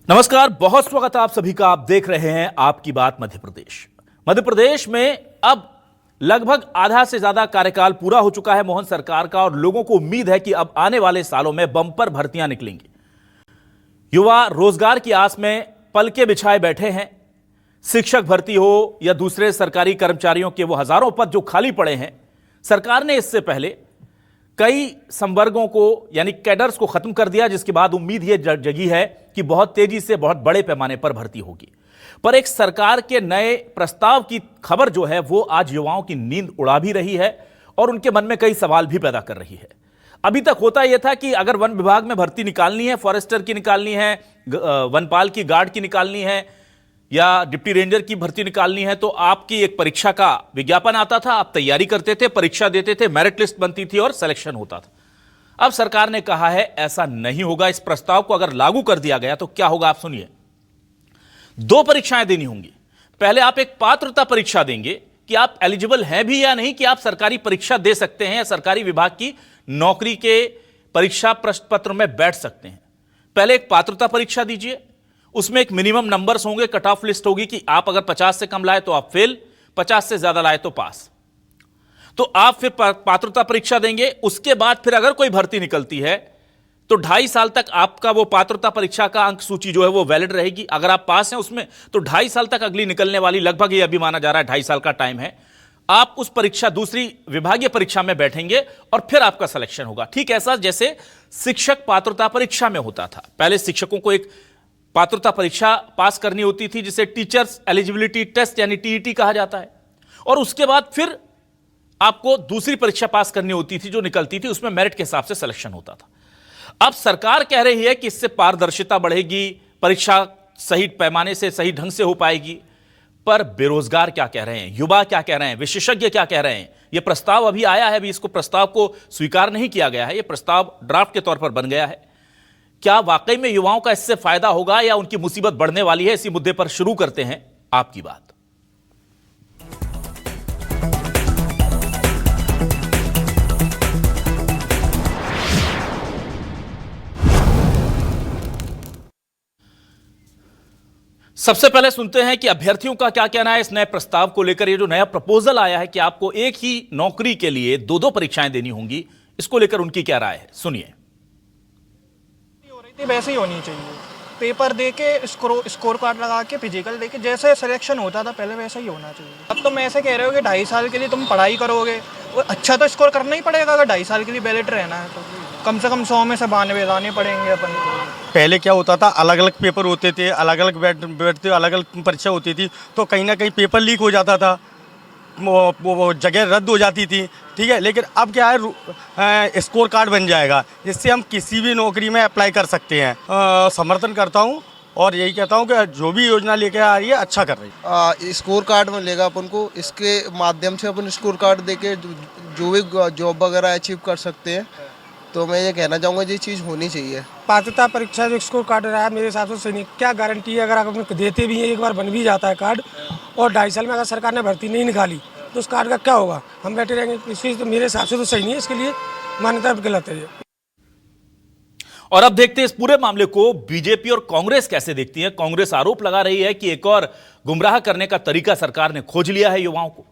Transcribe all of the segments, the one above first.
नमस्कार, बहुत स्वागत है आप सभी का। आप देख रहे हैं आपकी बात मध्य प्रदेश। मध्य प्रदेश में अब लगभग आधा से ज्यादा कार्यकाल पूरा हो चुका है मोहन सरकार का और लोगों को उम्मीद है कि अब आने वाले सालों में बंपर भर्तियां निकलेंगी। युवा रोजगार की आस में पलके बिछाए बैठे हैं। शिक्षक भर्ती हो या दूसरे सरकारी कर्मचारियों के वो हजारों पद जो खाली पड़े हैं, सरकार ने इससे पहले कई संवर्गों को यानी कैडर्स को खत्म कर दिया, जिसके बाद उम्मीद ये जगी है कि बहुत तेजी से बहुत बड़े पैमाने पर भर्ती होगी। पर एक सरकार के नए प्रस्ताव की खबर जो है वो आज युवाओं की नींद उड़ा भी रही है और उनके मन में कई सवाल भी पैदा कर रही है। अभी तक होता यह था कि अगर वन विभाग में भर्ती निकालनी है, फॉरेस्टर की निकालनी है, वनपाल की, गार्ड की निकालनी है या डिप्टी रेंजर की भर्ती निकालनी है, तो आपकी एक परीक्षा का विज्ञापन आता था, आप तैयारी करते थे, परीक्षा देते थे, मेरिट लिस्ट बनती थी और सिलेक्शन होता था। अब सरकार ने कहा है ऐसा नहीं होगा। इस प्रस्ताव को अगर लागू कर दिया गया तो क्या होगा, आप सुनिए। 2 परीक्षाएं देनी होंगी। पहले आप एक पात्रता परीक्षा देंगे कि आप एलिजिबल हैं भी या नहीं, कि आप सरकारी परीक्षा दे सकते हैं या सरकारी विभाग की नौकरी के परीक्षा प्रश्न पत्र में बैठ सकते हैं। पहले एक पात्रता परीक्षा दीजिए, उसमें एक मिनिमम नंबर्स होंगे, कट ऑफ लिस्ट होगी कि आप अगर 50 से कम लाए तो आप फेल, 50 से ज्यादा लाए तो पास। तो आप फिर पात्रता परीक्षा देंगे। उसके बाद फिर अगर कोई भर्ती निकलती है तो 2.5 साल तक आपका वो पात्रता परीक्षा का अंक सूची जो है वो वैलिड रहेगी। अगर आप पास हैं उसमें तो 2.5 साल तक अगली निकलने वाली, लगभग ये अभी माना जा रहा है 2.5 साल का टाइम है, आप उस परीक्षा, दूसरी विभागीय परीक्षा में बैठेंगे और फिर आपका सिलेक्शन होगा। ठीक ऐसा जैसे शिक्षक पात्रता परीक्षा में होता था। पहले शिक्षकों को एक पात्रता परीक्षा पास करनी होती थी जिसे टीचर्स एलिजिबिलिटी टेस्ट यानी टीईटी कहा जाता है, और उसके बाद फिर आपको दूसरी परीक्षा पास करनी होती थी जो निकलती थी, उसमें मेरिट के हिसाब से सिलेक्शन होता था। अब सरकार कह रही है कि इससे पारदर्शिता बढ़ेगी, परीक्षा सही पैमाने से, सही ढंग से हो पाएगी। पर बेरोजगार क्या कह रहे हैं, युवा क्या कह रहे हैं, विशेषज्ञ क्या कह रहे हैं? यह प्रस्ताव अभी आया है, अभी इसको प्रस्ताव को स्वीकार नहीं किया गया है, यह प्रस्ताव ड्राफ्ट के तौर पर बन गया है। क्या वाकई में युवाओं का इससे फायदा होगा या उनकी मुसीबत बढ़ने वाली है? इसी मुद्दे पर शुरू करते हैं आपकी बात। सबसे पहले सुनते हैं कि अभ्यर्थियों का क्या कहना है इस नए प्रस्ताव को लेकर। ये जो नया प्रपोजल आया है कि आपको एक ही नौकरी के लिए 2 परीक्षाएं देनी होंगी, इसको लेकर उनकी क्या राय है, सुनिए। वैसे ही होनी चाहिए, पेपर दे के स्कोर कार्ड लगा के फिजिकल दे के जैसे सिलेक्शन होता था पहले वैसा ही होना चाहिए। अब तुम ऐसे कह रहे हो कि 2.5 साल के लिए तुम पढ़ाई करोगे, अच्छा तो स्कोर करना ही पड़ेगा। अगर 2.5 साल के लिए बैलेट रहना है तो कम से कम 100 में से 92 लाने पड़ेंगे अपन। पहले क्या होता था, अलग अलग पेपर होते थे, अलग अलग बैठते, अलग अलग परीक्षा होती थी, तो कहीं ना कहीं पेपर लीक हो जाता था, वो जगह रद्द हो जाती थी। ठीक है, लेकिन अब क्या है, स्कोर कार्ड बन जाएगा जिससे हम किसी भी नौकरी में अप्लाई कर सकते हैं। समर्थन करता हूँ और यही कहता हूँ कि जो भी योजना लेके आ रही है अच्छा कर रही है। स्कोर कार्ड मिलेगा अपन को, इसके माध्यम से अपन स्कोर कार्ड देके जो भी जॉब वगैरह अचीव कर सकते हैं। तो मैं ये कहना चाहूँगा ये चीज़ होनी चाहिए। पात्रता परीक्षा जो स्कोर कार्ड रहा है मेरे हिसाब से सही नहीं। क्या गारंटी है, अगर आप देते भी हैं, एक बार बन भी जाता है कार्ड और 2.5 साल में अगर सरकार ने भर्ती नहीं निकाली तो उस कार्ड का क्या होगा, हम बैठे रहेंगे। इसलिए तो मेरे हिसाब से तो सही नहीं है, इसके लिए मान्यता गलत है ये। और अब देखते हैं इस पूरे मामले को बीजेपी और कांग्रेस कैसे देखती है। कांग्रेस आरोप लगा रही है कि एक और गुमराह करने का तरीका सरकार ने खोज लिया है युवाओं को,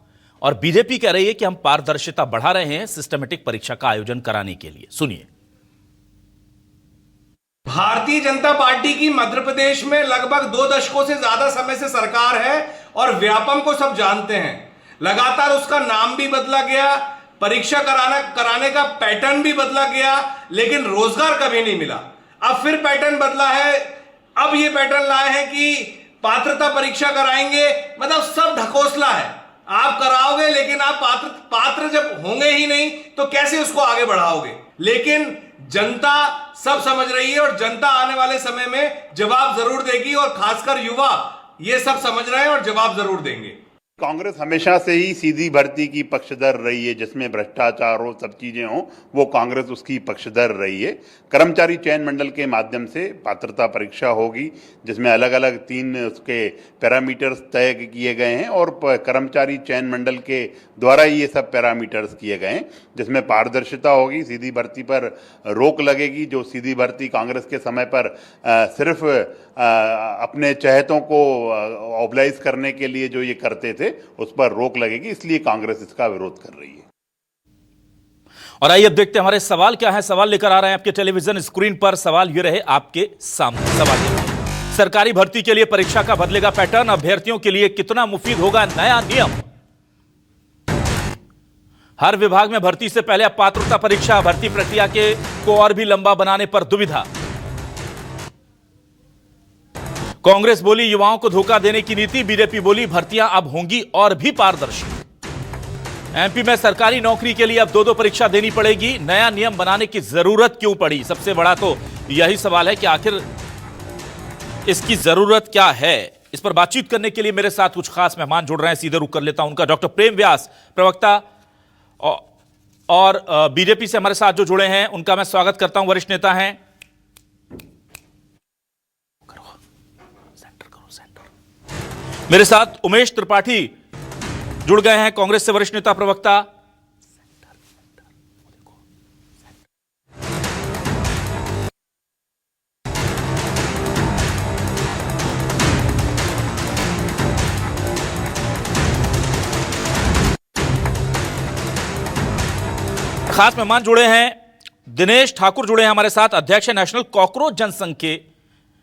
और बीजेपी कह रही है कि हम पारदर्शिता बढ़ा रहे हैं सिस्टमेटिक परीक्षा का आयोजन कराने के लिए। सुनिए। भारतीय जनता पार्टी की मध्य प्रदेश में लगभग 2 दशकों से ज्यादा समय से सरकार है और व्यापम को सब जानते हैं। लगातार उसका नाम भी बदला गया, परीक्षा कराने का पैटर्न भी बदला गया, लेकिन रोजगार कभी नहीं मिला। अब फिर पैटर्न बदला है, अब ये पैटर्न लाए हैं कि पात्रता परीक्षा कराएंगे, मतलब सब ढकोसला है। आप कराओगे लेकिन आप पात्र जब होंगे ही नहीं तो कैसे उसको आगे बढ़ाओगे। लेकिन जनता सब समझ रही है और जनता आने वाले समय में जवाब जरूर देगी, और खासकर युवा ये सब समझ रहे हैं और जवाब जरूर देंगे। कांग्रेस हमेशा से ही सीधी भर्ती की पक्षधर रही है, जिसमें भ्रष्टाचार हो, सब चीजें हों, वो कांग्रेस उसकी पक्षधर रही है। कर्मचारी चयन मंडल के माध्यम से पात्रता परीक्षा होगी, जिसमें अलग अलग 3 उसके पैरामीटर्स तय किए गए हैं और कर्मचारी चयन मंडल के द्वारा ये सब पैरामीटर्स किए गए हैं, जिसमें पारदर्शिता होगी, सीधी भर्ती पर रोक लगेगी। जो सीधी भर्ती कांग्रेस के समय पर सिर्फ अपने चहेतों को ऑबलाइज करने के लिए जो ये करते थे उस पर रोक लगेगी, इसलिए कांग्रेस इसका विरोध कर रही है। और आइए अब देखते हैं हमारे सवाल क्या है। सवाल लेकर आ रहे हैं आपके टेलीविजन स्क्रीन पर। सवाल ये रहे आपके सामने। सवाल ये रहे, सरकारी भर्ती के लिए परीक्षा का बदलेगा पैटर्न, अभ्यर्थियों के लिए कितना मुफीद होगा नया नियम। हर विभाग में भर्ती से पहले अब पात्रता परीक्षा, भर्ती प्रक्रिया को और भी लंबा बनाने पर दुविधा। कांग्रेस बोली युवाओं को धोखा देने की नीति, बीजेपी बोली भर्तियां अब होंगी और भी पारदर्शी। एमपी में सरकारी नौकरी के लिए अब 2-2 परीक्षा देनी पड़ेगी, नया नियम बनाने की जरूरत क्यों पड़ी? सबसे बड़ा तो यही सवाल है कि आखिर इसकी जरूरत क्या है। इस पर बातचीत करने के लिए मेरे साथ कुछ खास मेहमान जुड़ रहे हैं, सीधे रुक कर लेता हूं उनका। डॉक्टर प्रेम व्यास, प्रवक्ता और बीजेपी से हमारे साथ जो जुड़े हैं उनका मैं स्वागत करता हूं। वरिष्ठ नेता हैं। मेरे साथ उमेश त्रिपाठी जुड़ गए हैं, कांग्रेस से वरिष्ठ नेता प्रवक्ता। खास मेहमान जुड़े हैं, दिनेश ठाकुर जुड़े हैं हमारे साथ, अध्यक्ष है नेशनल कॉकरोच जनसंघ के।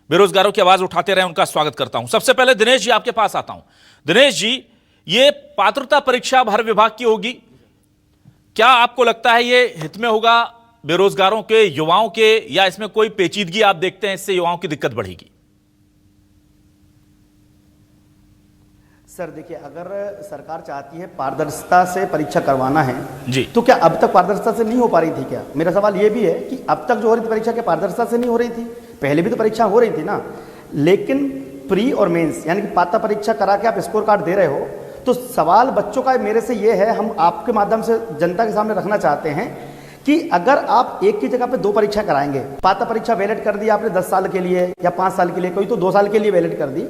बेरोजगारों की आवाज उठाते रहे, उनका स्वागत करता हूं। सबसे पहले दिनेश जी आपके पास आता हूं। दिनेश जी, ये पात्रता परीक्षा हर विभाग की होगी, क्या आपको लगता है ये हित में होगा बेरोजगारों के, युवाओं के, या इसमें कोई पेचीदगी आप देखते हैं इससे युवाओं की दिक्कत बढ़ेगी? सर देखिए, अगर सरकार चाहती है पारदर्शिता से परीक्षा करवाना है जी, तो क्या अब तक पारदर्शिता से नहीं हो पा रही थी क्या? मेरा सवाल ये भी है कि अब तक जो हो रही थी परीक्षा, क्या पारदर्शिता से नहीं हो रही थी? पहले भी तो परीक्षा हो रही थी ना। लेकिन प्री और मेंस यानी कि पात्रता परीक्षा करा के आप स्कोर कार्ड दे रहे हो, तो सवाल बच्चों का मेरे से ये है, हम आपके माध्यम से जनता के सामने रखना चाहते हैं कि अगर आप एक की जगह पे 2 परीक्षा कराएंगे, पात्रता परीक्षा वैलिड कर दी आपने 10 साल के लिए या 5 साल के लिए, कोई तो 2 साल के लिए वैलिड कर दी,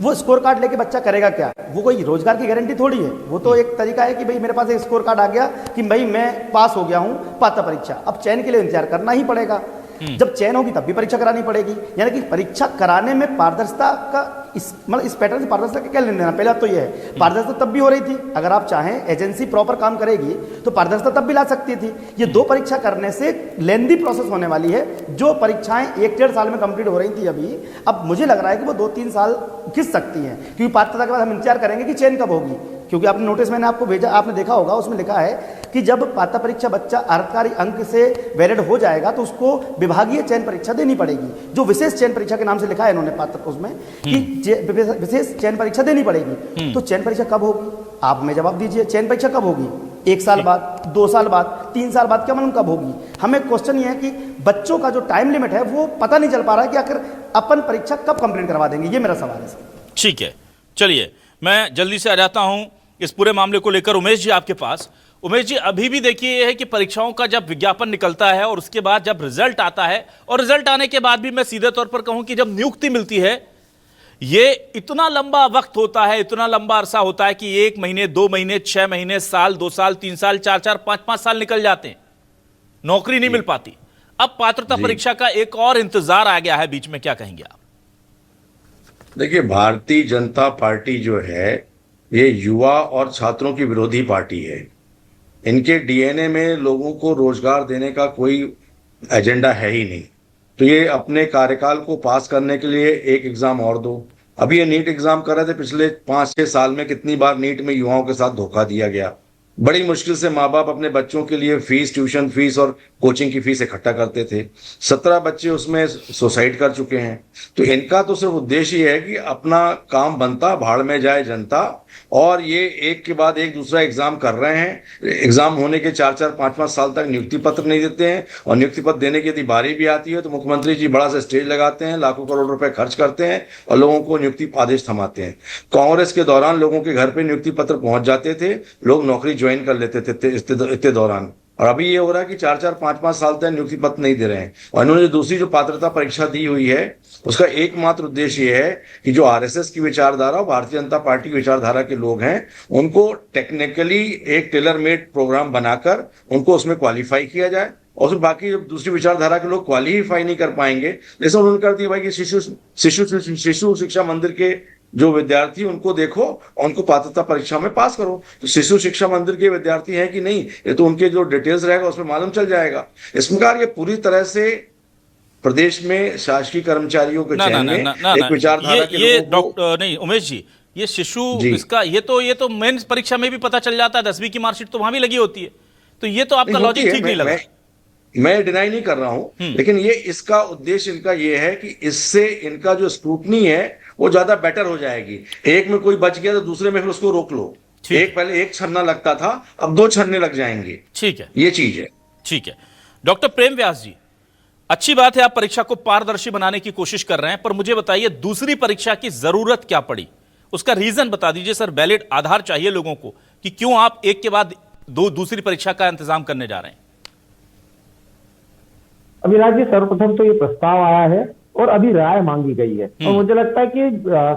वो स्कोर कार्ड लेके बच्चा करेगा क्या? वो कोई रोजगार की गारंटी थोड़ी है। वो तो एक तरीका है कि भाई मेरे पास एक स्कोर कार्ड आ गया कि भाई मैं पास हो गया हूं पात्रता परीक्षा, अब चयन के लिए इंतजार करना ही पड़ेगा। जब चयन होगी तब भी परीक्षा करानी पड़ेगी। यानी कि परीक्षा कराने में पारदर्शिता का इस पैटर्न से पारदर्शिता का क्या लेना देना? पहला तो ये है, पारदर्शिता तब भी हो रही थी, अगर आप चाहें एजेंसी प्रॉपर काम करेगी तो पारदर्शिता तब भी ला सकती थी। ये 2 परीक्षा करने से लेंदी प्रोसेस होने वाली है। जो परीक्षाएं 1-1.5 साल में कंप्लीट हो रही थी अभी, अब मुझे लग रहा है कि वो 2-3 साल खिंच सकती हैं, क्योंकि पात्रता के बाद हम इंतजार करेंगे कि चयन कब होगी। क्योंकि आपने नोटिस मैंने आपको भेजा, आपने देखा होगा, उसमें लिखा है कि जब पात्रता परीक्षा बच्चा अर्हतकारी अंक से वैलिड हो जाएगा तो उसको विभागीय चयन परीक्षा देनी पड़ेगी, जो विशेष चयन परीक्षा के नाम से लिखा है इन्होंने पात्र उसमें कि विशेष चयन परीक्षा देनी पड़ेगी। तो चयन परीक्षा कब होगी? आप हमें जवाब दीजिए, चयन परीक्षा कब होगी? 1 साल बाद, 2 साल बाद, 3 साल बाद, क्या मालूम कब होगी? हमें क्वेश्चन ये है कि बच्चों का जो टाइम लिमिट है वो पता नहीं चल पा रहा है कि आखिर अपन परीक्षा कब कंप्लीट करवा देंगे। ये मेरा सवाल है सर। ठीक है, चलिए मैं जल्दी से आ जाता हूं इस पूरे मामले को लेकर उमेश जी आपके पास। उमेश जी, अभी भी देखिए ये है कि परीक्षाओं का जब विज्ञापन निकलता है और उसके बाद जब रिजल्ट आता है, और रिजल्ट आने के बाद भी मैं सीधे तौर पर कहूं कि जब नियुक्ति मिलती है, ये इतना लंबा वक्त होता है, इतना लंबा अरसा होता है कि 1 महीने, 2 महीने, 6 महीने, साल, 2 साल, 3 साल, 4-4, 5-5 साल निकल जाते हैं, नौकरी नहीं मिल पाती। अब पात्रता परीक्षा का एक और इंतजार आ गया है बीच में, क्या कहेंगे आप? देखिए, भारतीय जनता पार्टी जो है ये युवा और छात्रों की विरोधी पार्टी है। इनके डीएनए में लोगों को रोजगार देने का कोई एजेंडा है ही नहीं। तो ये अपने कार्यकाल को पास करने के लिए एक एग्जाम और दो। अभी ये नीट एग्जाम कर रहे थे, पिछले 5-6 साल में कितनी बार नीट में युवाओं के साथ धोखा दिया गया। बड़ी मुश्किल से माँ बाप अपने बच्चों के लिए फीस, ट्यूशन फीस और कोचिंग की फीस इकट्ठा करते थे। 17 बच्चे उसमें सुसाइड कर चुके हैं। तो इनका तो सिर्फ उद्देश्य ये है कि अपना काम बनता, भाड़ में जाए जनता, और ये एक के बाद एक दूसरा एग्जाम कर रहे हैं। एग्जाम होने के 4-4, 5-5 साल तक नियुक्ति पत्र नहीं देते हैं, और नियुक्ति पत्र देने की यदि बारी भी आती है तो मुख्यमंत्री जी बड़ा सा स्टेज लगाते हैं, लाखों करोड़ रुपए खर्च करते हैं और लोगों को नियुक्ति आदेश थमाते हैं। कांग्रेस के दौरान लोगों के घर पे नियुक्ति पत्र पहुंच जाते थे, लोग नौकरी ज्वाइन कर लेते थे इतने दौरान। और अभी ये हो रहा है कि 4-4, 5-5 साल तक नियुक्ति पत्र नहीं दे रहे हैं। और इन्होंने दूसरी जो पात्रता परीक्षा दी हुई है उसका एकमात्र उद्देश्य ये है कि जो आरएसएस की विचारधारा और भारतीय जनता पार्टी की विचारधारा के लोग हैं उनको टेक्निकली एक टेलर मेड प्रोग्राम बनाकर उनको उसमें क्वालिफाई किया जाए और फिर बाकी जब दूसरी विचारधारा के लोग क्वालिफाई नहीं कर पाएंगे, जैसे उन्होंने कर दिया भाई कि शिशु शिक्षा मंदिर के जो विद्यार्थी उनको देखो और उनको पात्रता परीक्षा में पास करो। तो शिशु शिक्षा मंदिर के विद्यार्थी हैं कि नहीं, ये तो उनके जो डिटेल्स रहेगा उसमें मालूम चल जाएगा। इस प्रकार ये पूरी तरह से प्रदेश में शासकीय कर्मचारियों के चयन में एक विचारधारा के ये लोगों को डॉक्टर नहीं उमेश जी, ये शिशु इसका ये तो मेंस परीक्षा में भी पता चल जाता है, 10वीं की मार्कशीट तो वहां भी लगी होती है, तो ये तो आपका लॉजिक ठीक नहीं लगा। मैं डिनाई नहीं कर रहा हूं, लेकिन ये इसका उद्देश्य इनका ये है कि इससे इनका जो स्क्रूटनी है वो ज्यादा बेटर हो जाएगी। एक में कोई बच गया तो दूसरे में फिर उसको रोक लो। पहले एक छन्ना लगता था, अब 2 छन्ने लग जाएंगे। ठीक है, ये चीज है। ठीक है। डॉक्टर प्रेम व्यास जी, अच्छी बात है आप परीक्षा को पारदर्शी बनाने की कोशिश कर रहे हैं, पर मुझे बताइए दूसरी परीक्षा की जरूरत क्या पड़ी, उसका रीजन बता दीजिए। सर वैलिड आधार चाहिए लोगों को कि क्यों आप एक के बाद दूसरी परीक्षा का इंतजाम करने जा रहे हैं। अभिलाष जी, सर्वप्रथम तो ये प्रस्ताव आया है और अभी राय मांगी गई है और मुझे लगता है कि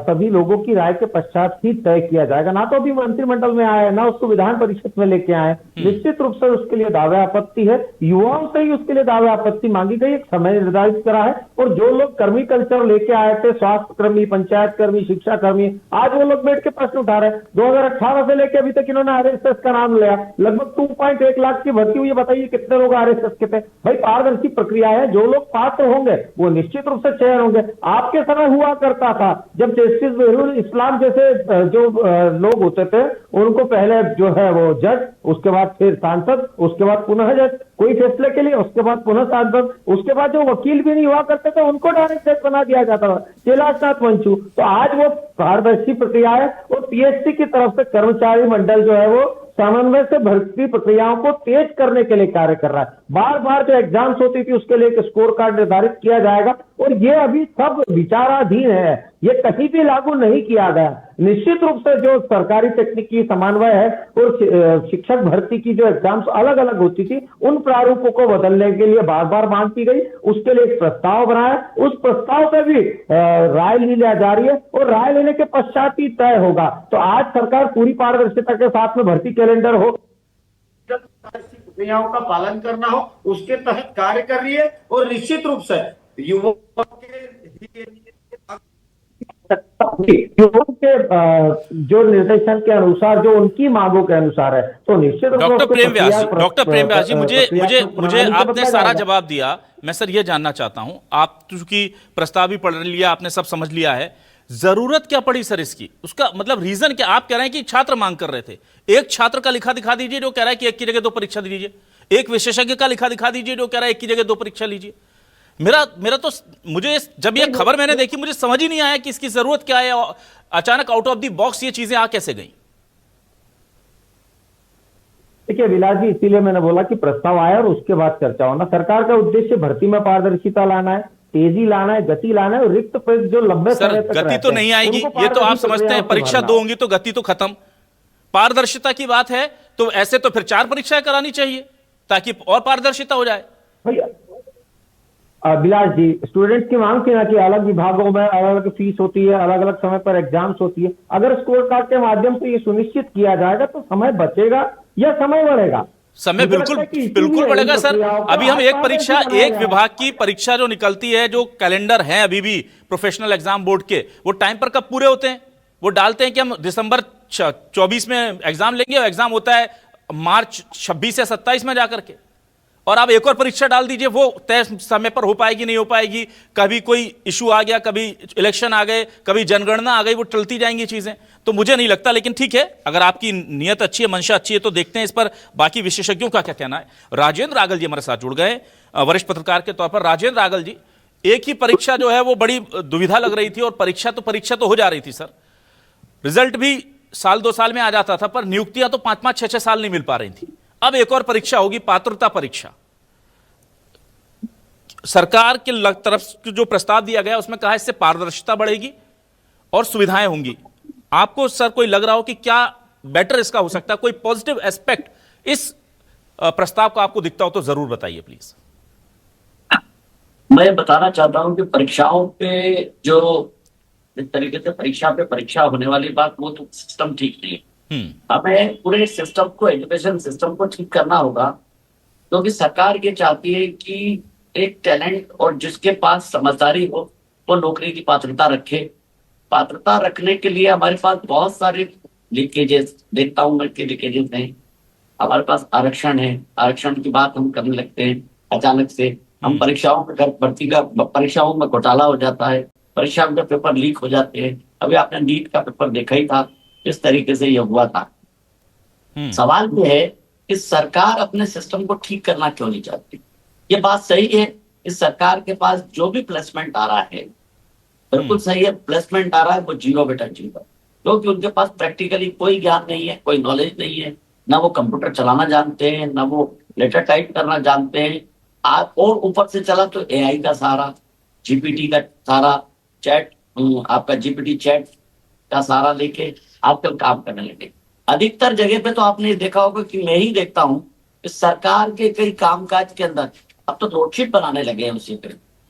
सभी लोगों की राय के पश्चात ही तय किया जाएगा। ना तो अभी मंत्रिमंडल में आया है, ना उसको विधान परिषद में लेके आए। निश्चित रूप से उसके लिए दावे आपत्ति है, युवाओं से ही उसके लिए दावे आपत्ति मांगी गई, एक समय निर्धारित करा है। और जो लोग कर्मी कल्चर लेके आए थे, स्वास्थ्य कर्मी, पंचायत कर्मी, शिक्षा कर्मी, आज वो लोग बैठ के प्रश्न उठा रहे हैं। 2018 से लेकर अभी तक इन्होंने RSS का नाम लिया, लगभग 2.1 लाख की भर्ती हुई है। बताइए कितने लोग RSS के थे। भाई पारदर्शी प्रक्रिया है, जो लोग पात्र होंगे वो निश्चित रूप से चयन होंगे। आपके समय हुआ करता था जब जस्टिस जहीरुल इस्लाम जैसे जो लोग होते थे उनको पहले जो है वो जज, उसके बाद फिर सांसद, उसके बाद पुनः जज कोई फैसले के लिए, उसके बाद पुनः सांसद, उसके बाद जो वकील भी नहीं हुआ करते थे उनको डायरेक्ट जज बना दिया जाता था, कैलाशनाथ मंचू। तो आज वो पारदर्शी प्रक्रिया है और PSC की तरफ से कर्मचारी मंडल जो है वो समन्वय से भर्ती प्रक्रियाओं को तेज करने के लिए कार्य कर रहा है। बार बार जो एग्जाम्स होती थी उसके लिए एक स्कोर कार्ड निर्धारित किया जाएगा और ये अभी सब विचाराधीन है, ये कहीं भी लागू नहीं किया गया। निश्चित रूप से जो सरकारी तकनीकी समन्वय है और शिक्षक भर्ती की जो एग्जाम्स अलग अलग होती थी उन प्रारूपों को बदलने के लिए बार बार मांग की गई, उसके लिए एक प्रस्ताव बनाया, उस प्रस्ताव पे भी राय ली जा रही है और राय लेने के पश्चात ही तय होगा। तो आज सरकार पूरी पारदर्शिता के साथ में भर्ती कैलेंडर हो, प्रक्रियाओं का पालन करना हो, उसके तहत कार्य कर रही है और निश्चित रूप से युवाओं के जो निर्देशन के अनुसार, जो उनकी मांगों के अनुसार है, तो निश्चित रूप से डॉक्टर प्रेम व्यास जी, मुझे आपने सारा जवाब दिया। मैं सर ये जानना चाहता हूं, आप चूंकि प्रस्ताव भी पढ़ लिया, आपने सब समझ लिया है, जरूरत क्या पड़ी सर इसकी, उसका मतलब रीजन क्या। आप कह रहे हैं कि छात्र मांग कर रहे थे, एक छात्र का लिखा दिखा दीजिए जो कह रहा है कि एक की जगह 2 परीक्षा दीजिए, एक विशेषज्ञ का लिखा दिखा दीजिए जो कह रहा है एक की जगह 2 परीक्षा लीजिए। मेरा तो मुझे जब ये खबर मैंने देखी मुझे समझ ही नहीं आया कि इसकी जरूरत क्या है, अचानक आउट ऑफ द बॉक्स ये चीजें आ कैसे गई। देखिए विलास जी, इसीलिए मैंने बोला कि प्रस्ताव आया और उसके बाद चर्चा होना। सरकार का उद्देश्य भर्ती में पारदर्शिता लाना है, तेजी लाना है, गति लाना है और रिक्त पद जो लंबे समय तक गति तो नहीं आएगी, ये तो आप समझते हैं। परीक्षा 2 होंगी तो गति तो खत्म। पारदर्शिता की बात है तो ऐसे तो फिर 4 परीक्षाएं करानी चाहिए ताकि और पारदर्शिता हो जाए। भैया विलास जी, स्टूडेंट्स की मांग थी ना कि अलग विभागों में अलग अलग फीस होती है, अलग अलग समय पर एग्जाम्स होती है। अगर स्कोर कार्ड के माध्यम से ये सुनिश्चित किया जाएगा तो समय बचेगा या समय बढ़ेगा। समय बिल्कुल बढ़ेगा सर। अभी हम एक परीक्षा, एक विभाग की परीक्षा जो निकलती है, जो कैलेंडर है अभी भी प्रोफेशनल एग्जाम बोर्ड के, वो टाइम पर कब पूरे होते हैं? वो डालते हैं कि हम दिसंबर 24 में एग्जाम लेंगे और एग्जाम होता है मार्च 26 या 27 में जाकर के। और आप एक और परीक्षा डाल दीजिए, वो तय समय पर हो पाएगी नहीं हो पाएगी, कभी कोई इशू आ गया, कभी इलेक्शन आ गए, कभी जनगणना आ गई, वो टलती जाएंगी चीजें। तो मुझे नहीं लगता, लेकिन ठीक है, अगर आपकी नीयत अच्छी है, मंशा अच्छी है, तो देखते हैं इस पर बाकी विशेषज्ञों का क्या कहना है। राजेंद्र रागल जी हमारे साथ जुड़ गए वरिष्ठ पत्रकार के तौर पर। राजेंद्र रागल जी, एक ही परीक्षा जो है वो बड़ी दुविधा लग रही थी और परीक्षा तो हो जा रही थी सर, रिजल्ट भी साल 2 साल में आ जाता था, पर नियुक्तियां तो 5-5, 6-6 साल नहीं मिल पा रही थी। अब एक और परीक्षा होगी, पात्रता परीक्षा। सरकार के तरफ जो प्रस्ताव दिया गया उसमें कहा इससे पारदर्शिता बढ़ेगी और सुविधाएं होंगी। आपको सर कोई लग रहा हो कि क्या बेटर इसका हो सकता है, कोई पॉजिटिव एस्पेक्ट इस प्रस्ताव का आपको दिखता हो तो जरूर बताइए प्लीज। मैं बताना चाहता हूं कि परीक्षाओं पे जो इस तरीके से परीक्षा होने वाली बात, वो तो सिस्टम ठीक नहीं है। हमें पूरे सिस्टम को, एजुकेशन सिस्टम को ठीक करना होगा क्योंकि सरकार ये चाहती है कि एक टैलेंट और जिसके पास समझदारी हो वो नौकरी की पात्रता रखे। पात्रता रखने के लिए हमारे पास बहुत सारे लीकेजेस देखता हूं मैं कि लीकेजेस नहीं। हमारे पास आरक्षण है, आरक्षण की बात हम करने लगते हैं, अचानक से हम परीक्षाओं में भर्ती का परीक्षाओं में घोटाला हो जाता है, परीक्षाओं के पेपर लीक हो जाते हैं। अभी आपने नीट का पेपर देखा ही था, इस तरीके से यह हुआ था। सवाल ये है कि सरकार अपने सिस्टम को ठीक करना क्यों नहीं चाहती। ये बात सही है, इस सरकार के पास जो भी प्लेसमेंट आ रहा है बिल्कुल सही है, प्लेसमेंट आ रहा है वो जीरो बेटा जीरो, क्योंकि उनके पास प्रैक्टिकली कोई ज्ञान नहीं है, कोई नॉलेज नहीं है, ना वो कंप्यूटर चलाना जानते हैं, ना वो लेटर टाइप करना जानते हैं। और ऊपर से चला तो एआई का सहारा, जीपीटी का सहारा, चैट आपका जीपीटी चैट का सहारा लेके आजकल काम करने लगे। अधिकतर जगह पे तो आपने देखा होगा कि मैं ही देखता हूँ इस सरकार के कई कामकाज के अंदर अब तो नोटशीट बनाने लगे हैं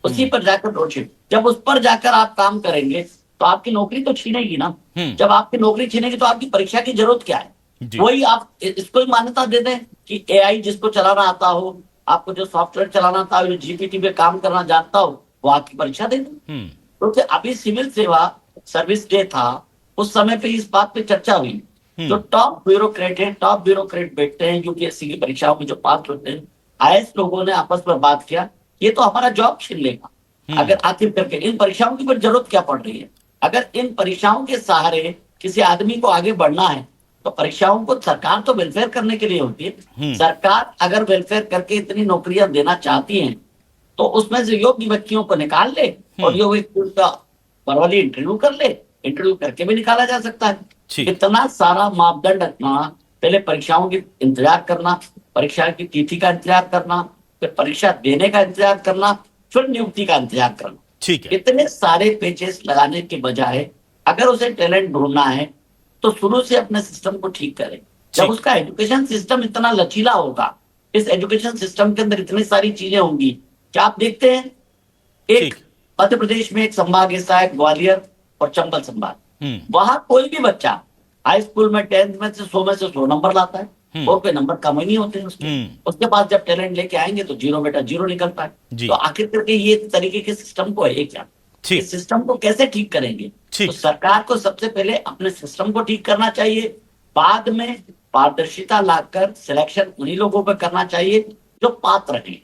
उसी पर जाकर नोटशीट। जब उस पर जाकर आप काम करेंगे तो आपकी नौकरी तो छीनेगी ना। जब आपकी नौकरी छीनेगी तो आपकी परीक्षा की जरूरत क्या है? वही आप इसको ही मान्यता दे दें कि एआई जिसको चलाना आता हो, आपको जो सॉफ्टवेयर चलाना आता हो, जो जीपीटी पे काम करना जानता हो, वो आपकी परीक्षा दे दें। क्योंकि अभी सिविल सेवा सर्विस डे था, उस समय पे इस बात पे चर्चा हुई। जो टॉप ब्यूरोक्रेट है, टॉप ब्यूरोक्रेट बैठते हैं यूपीएससी की परीक्षाओं में जो पास होते हैं, आईएएस लोगों ने आपस में बात किया ये तो हमारा जॉब छीन लेगा। अगर आखिर करके इन परीक्षाओं की जरूरत क्या पड़ रही है? अगर इन परीक्षाओं के सहारे किसी आदमी को आगे बढ़ना है तो परीक्षाओं को सरकार तो वेलफेयर करने के लिए होती है। सरकार अगर वेलफेयर करके इतनी नौकरियां देना चाहती है तो उसमें से योग्य व्यक्तियों को निकाल ले और योग्य का परवाली इंटरव्यू कर ले, इंटरव्यू करके भी निकाला जा सकता है। इतना सारा मापदंड रखना, पहले परीक्षाओं की इंतजार करना, परीक्षा की तिथि का इंतजार करना, फिर परीक्षा देने का इंतजार करना, फिर नियुक्ति का इंतजार करना, ठीक है। इतने सारे पेचेस लगाने के बजाय अगर उसे टैलेंट ढूंढना है तो शुरू से अपने सिस्टम को ठीक करें। जब उसका एजुकेशन सिस्टम इतना लचीला होगा, इस एजुकेशन सिस्टम के अंदर इतनी सारी चीजें होंगी। क्या आप देखते हैं एक मध्य प्रदेश में एक संभाग ऐसा है ग्वालियर और चंबल संभाग, वहां कोई भी बच्चा हाई स्कूल में 10th में से 100 नंबर लाता है और कोई नंबर कम ही नहीं होते हैं उसके पास जब टैलेंट लेके आएंगे तो जीरो बेटा जीरो निकलता है। तो आखिर करके ये तरीके के सिस्टम को है क्या, इस सिस्टम को कैसे ठीक करेंगे? तो सरकार को सबसे पहले अपने सिस्टम को ठीक करना चाहिए, बाद में पारदर्शिता लाकर सिलेक्शन उन्हीं लोगों पर करना चाहिए जो पात्र हैं।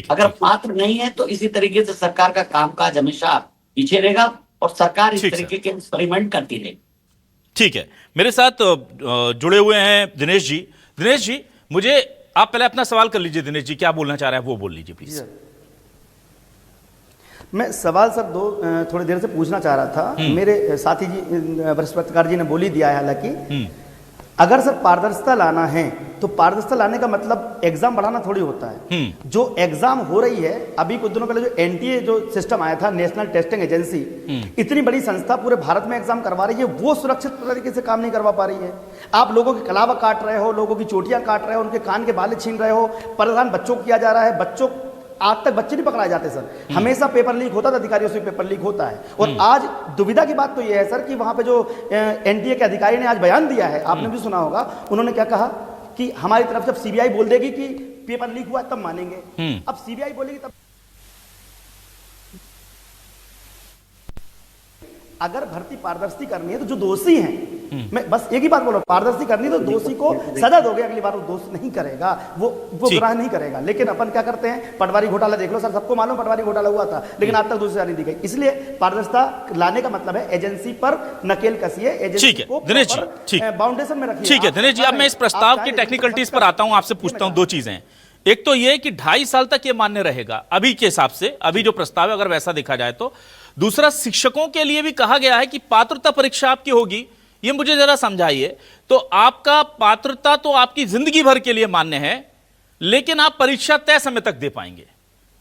अगर पात्र नहीं है तो इसी तरीके से सरकार का कामकाज हमेशा पीछे रहेगा और सरकार इस तरीके के एक्सपेरिमेंट करती रहेगी। ठीक है, मेरे साथ जुड़े हुए हैं दिनेश जी। दिनेश जी, मुझे आप पहले अपना सवाल कर लीजिए। दिनेश जी क्या बोलना चाह रहे हैं वो बोल लीजिए प्लीज। मैं सवाल सर थोड़ी देर से पूछना चाह रहा था। मेरे साथी जी वरिष्ठ पत्रकार जी ने बोल ही दिया है, हालांकि अगर सर पारदर्शिता लाना है तो पारदर्शिता लाने का मतलब एग्जाम बढ़ाना थोड़ी होता है। जो एग्जाम हो रही है, अभी कुछ दिनों पहले जो एनटीए जो सिस्टम आया था, नेशनल टेस्टिंग एजेंसी, इतनी बड़ी संस्था पूरे भारत में एग्जाम करवा रही है, वो सुरक्षित तरीके से काम नहीं करवा पा रही है। आप लोगों के कलावा काट रहे हो, लोगों की चोटियां काट रहे हो, उनके कान के बाल छीन रहे हो, परेशान बच्चों को किया जा रहा है। बच्चों आज तक बच्चे नहीं पकड़ाए जाते सर, हमेशा पेपर लीक होता था, अधिकारियों से पेपर लीक होता है। और आज दुविधा की बात तो यह है सर कि वहां पे जो एनटीए के अधिकारी ने आज बयान दिया है, आपने भी सुना होगा, उन्होंने क्या कहा कि हमारी तरफ जब सीबीआई बोल देगी कि पेपर लीक हुआ तब मानेंगे। अब सीबीआई बोलेगी तब अगर भर्ती पारदर्शी करनी है तो जो दोषी हैं, मैं बस एक ही बात बोल रहा हूं, पारदर्शी करनी है तो दोषी को सजा दोगे, अगली बार वो दोष नहीं करेगा, वो गुनाह नहीं करेगा। लेकिन अपन क्या करते हैं, पटवारी घोटाला देख लो सर, सबको मालूम पटवारी घोटाला हुआ था, लेकिन आज तक दोषी सजा नहीं दी गई। इसलिए पारदर्शिता लाने का मतलब है एजेंसी पर नकेल कसिए, एजेंसी को बाउंडेशन में रखिए। ठीक है दिनेश जी, अब मैं इस प्रस्ताव की टेक्निकलिटीज पर आता हूं, आपसे पूछता हूं दो चीजें। एक तो ये कि 2.5 साल तक ये मान्य रहेगा अभी के हिसाब से, अभी जो प्रस्ताव है अगर वैसा देखा जाए तो। दूसरा, शिक्षकों के लिए भी कहा गया है कि पात्रता परीक्षा आपकी होगी, ये मुझे जरा समझाइए। तो आपका पात्रता तो आपकी जिंदगी भर के लिए मान्य है, लेकिन आप परीक्षा तय समय तक दे पाएंगे,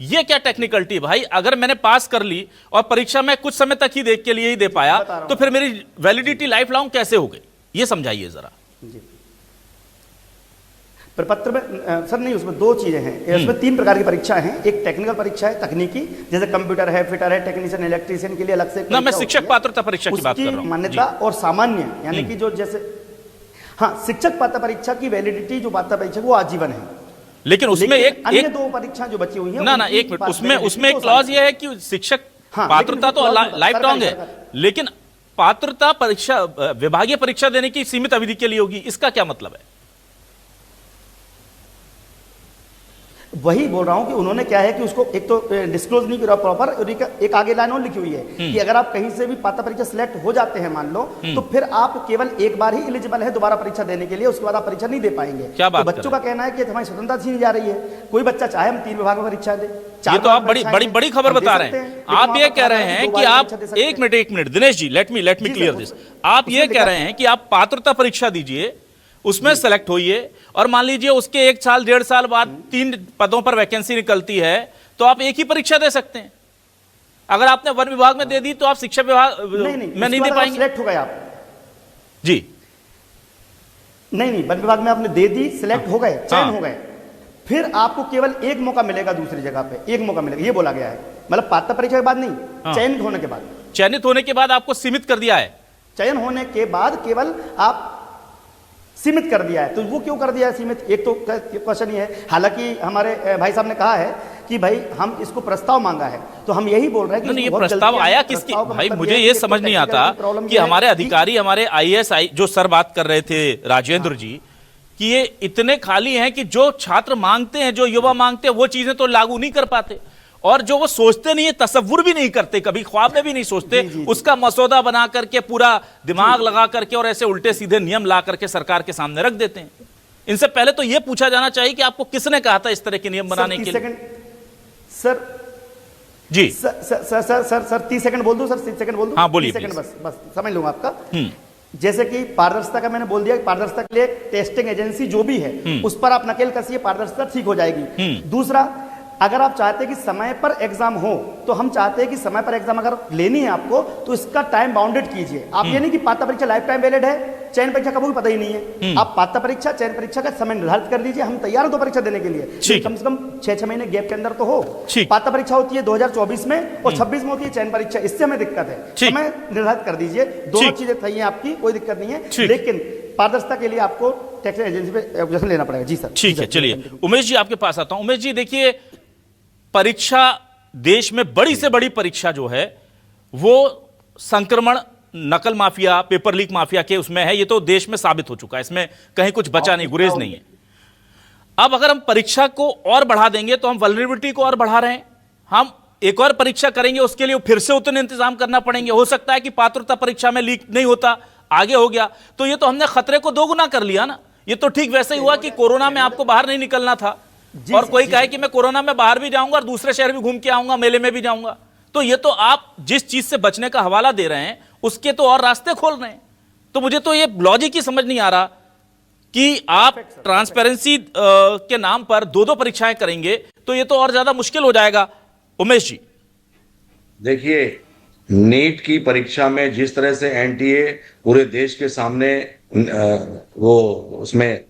ये क्या टेक्निकलिटी भाई? अगर मैंने पास कर ली और परीक्षा मैं कुछ समय तक ही देख के लिए ही दे पाया तो फिर मेरी वैलिडिटी लाइफ लॉन्ग कैसे हो गई, ये समझाइए जरा। प्रपत्र में सर नहीं, उसमें दो चीजें हैं, उसमें 3 प्रकार की परीक्षा हैं। एक टेक्निकल परीक्षा है, तकनीकी, जैसे कंप्यूटर है, फिटर है, टेक्नीशियन, इलेक्ट्रीशियन के लिए अलग से ना, मैं शिक्षक पात्रता परीक्षा की बात कर रहा हूं। मान्यता और सामान्य, यानी कि जो जैसे हाँ, शिक्षक पात्रता परीक्षा की वैलिडिटी जो पात्रता परीक्षा वो आजीवन है, लेकिन उसमें अन्य एक दो परीक्षा जो बची हुई हैं ना एक मिनट, उसमें एक क्लॉज ये है कि शिक्षक पात्रता तो लाइफ लॉन्ग है, लेकिन पात्रता परीक्षा विभागीय परीक्षा देने की सीमित अवधि के लिए होगी, इसका क्या मतलब है? वही बोल रहा हूं कि उन्होंने क्या है कि उसको एक तो डिस्क्लोज नहीं किया प्रॉपर, और एक आगे लाइन और लिखी हुई है कि अगर आप कहीं से भी पात्र परीक्षा सिलेक्ट हो जाते हैं मान लो, तो फिर आप केवल एक बार ही एलिजिबल है दोबारा परीक्षा देने के लिए, उसके बाद आप परीक्षा नहीं दे पाएंगे। क्या बात तो बच्चों का कहना है कि हमारी स्वतंत्रता छीनी जा रही है। कोई बच्चा चाहे हम 3 विभाग में परीक्षा दे, ये तो आप बड़ी खबर बता रहे हैं। आप ये कह रहे हैं कि आप एक minute Dinesh ji, let me clear this. आप ये कह रहे हैं कि आप पात्रता परीक्षा दीजिए, उसमें सेलेक्ट होइए, और मान लीजिए उसके 1 साल 1.5 साल बाद 3 पदों पर वैकेंसी निकलती है, तो आप एक ही परीक्षा दे सकते हैं। अगर आपने वन विभाग में दे दी तो आप शिक्षा विभाग में नहीं दे पाएंगे। सिलेक्ट हो गए आप जी? नहीं, वन विभाग में आपने दे दी, सिलेक्ट हो गए, चयन हो गए, फिर आपको केवल एक मौका मिलेगा दूसरी जगह पे, एक मौका मिलेगा, ये बोला गया है। मतलब पात्रता परीक्षा के बाद नहीं, चयनित होने के बाद। चयनित होने के बाद आपको सीमित कर दिया है। चयन होने के बाद केवल आप सीमित कर दिया है। तो वो क्यों कर दिया है सीमित? एक तो क्वेश्चन ये है। हालांकि हमारे भाई साहब ने कहा है कि भाई हम इसको प्रस्ताव मांगा है, तो हम यही बोल रहे हैं कि नहीं, ये प्रस्ताव आया किसकी? भाई मुझे ये समझ नहीं आता कि हमारे अधिकारी, हमारे IAS जो सर बात कर रहे थे राजेंद्र जी, कि ये इतने खाली हैं कि जो छात्र मांगते हैं, जो युवा मांगते हैं, वो चीजें तो लागू नहीं कर पाते, और जो वो सोचते नहीं है, तसव्वुर भी नहीं करते, कभी ख्वाब में भी नहीं सोचते, उसका मसौदा बना करके पूरा दिमाग लगा करके और ऐसे उल्टे सीधे नियम ला करके सरकार के सामने रख देते हैं। इनसे पहले तो यह पूछा जाना चाहिए कि आपको किसने कहा था इस तरह के नियम बनाने के लिए? सर जी सर 30 सेकंड बोल दूं? सर 30 सेकंड बोल दूं? हाँ बोलिए, बस समझ लूंगा आपका। जैसे कि पारदर्शिता का मैंने बोल दिया कि पारदर्शिता के लिए टेस्टिंग एजेंसी जो भी है उस पर आप नकेल कसिए, पारदर्शिता ठीक हो जाएगी। दूसरा, अगर आप चाहते हैं कि समय पर एग्जाम हो, तो हम चाहते हैं कि समय पर एग्जाम अगर लेनी है आपको, तो इसका टाइम बाउंडेड कीजिए। आप ये नहीं कि पात्रता परीक्षा लाइफ टाइम वैलिड है, चयन परीक्षा का वो भी पता ही नहीं है। आप पात्रता परीक्षा, चयन परीक्षा का समय निर्धारित कर दीजिए। हम तैयार हैं 2 परीक्षा देने के लिए, कम से कम 6-6 महीने गैप के अंदर तो हो। पात्रता परीक्षा होती है 2024 में और 26 में होती है चयन परीक्षा, इससे हमें दिक्कत है। समय निर्धारित कर दीजिए, दोनों चीजें सही है आपकी, कोई दिक्कत नहीं है, लेकिन पारदर्शिता के लिए आपको टेस्टिंग एजेंसी पे एप्लीकेशन लेना पड़ेगा। जी सर। ठीक है, चलिए उमेश जी आपके पास आता हूं। उमेश जी देखिए, परीक्षा देश में बड़ी से बड़ी परीक्षा जो है वो संक्रमण, नकल माफिया, पेपर लीक माफिया के उसमें है, ये तो देश में साबित हो चुका है, इसमें कहीं कुछ बचा नहीं, गुरेज नहीं है। अब अगर हम परीक्षा को और बढ़ा देंगे तो हम वल्नरेबिलिटी को और बढ़ा रहे हैं। हम एक और परीक्षा करेंगे, उसके लिए फिर से उतने इंतजाम करना पड़ेंगे। हो सकता है कि पात्रता परीक्षा में लीक नहीं होता, आगे हो गया, तो ये तो हमने खतरे को दोगुना कर लिया ना। ये तो ठीक वैसे ही हुआ कि कोरोना में आपको बाहर नहीं निकलना था, और कोई कहे कि मैं कोरोना में बाहर भी जाऊंगा और दूसरे शहर भी घूम के आऊंगा, मेले में भी जाऊंगा। तो ये तो आप जिस चीज से बचने का हवाला दे रहे हैं उसके तो और रास्ते खोल रहे हैं। तो मुझे तो ये लॉजिक ही समझ नहीं आ रहा कि आप ट्रांसपेरेंसी के नाम पर 2-2 परीक्षाएं करेंगे, तो ये तो और ज्यादा मुश्किल हो जाएगा। उमेश जी देखिए, नीट की परीक्षा में जिस तरह से NTA पूरे देश के सामने वो उसमें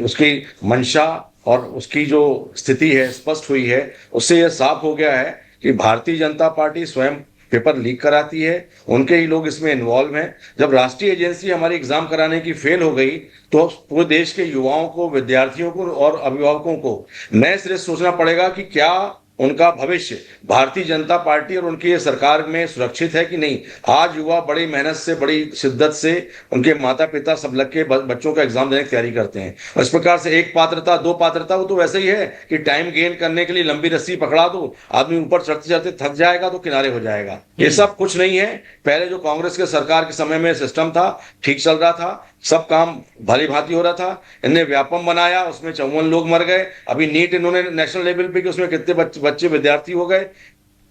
उसकी मंशा और उसकी जो स्थिति है स्पष्ट हुई है, उससे यह साफ हो गया है कि भारतीय जनता पार्टी स्वयं पेपर लीक कराती है, उनके ही लोग इसमें इन्वॉल्व हैं। जब राष्ट्रीय एजेंसी हमारी एग्जाम कराने की फेल हो गई, तो पूरे देश के युवाओं को, विद्यार्थियों को और अभिभावकों को नए सिरे से सोचना पड़ेगा कि क्या उनका भविष्य भारतीय जनता पार्टी और उनकी ये सरकार में सुरक्षित है कि नहीं। आज युवा बड़ी मेहनत से, बड़ी शिद्दत से उनके माता पिता सब लग के बच्चों का एग्जाम देने की तैयारी करते हैं। और इस प्रकार से 1 पात्रता 2 पात्रता, वो तो वैसे ही है कि टाइम गेन करने के लिए लंबी रस्सी पकड़ा दो, आदमी ऊपर चढ़ते चढ़ते थक जाएगा तो किनारे हो जाएगा। ये सब कुछ नहीं है। पहले जो कांग्रेस के सरकार के समय में सिस्टम था, ठीक चल रहा था, सब काम भली भांति हो रहा था। इन्हें व्यापम बनाया, उसमें 54 लोग मर गए। अभी नीट इन्होंने नेशनल लेवल पे कि उसमें कितने बच्चे विद्यार्थी हो गए।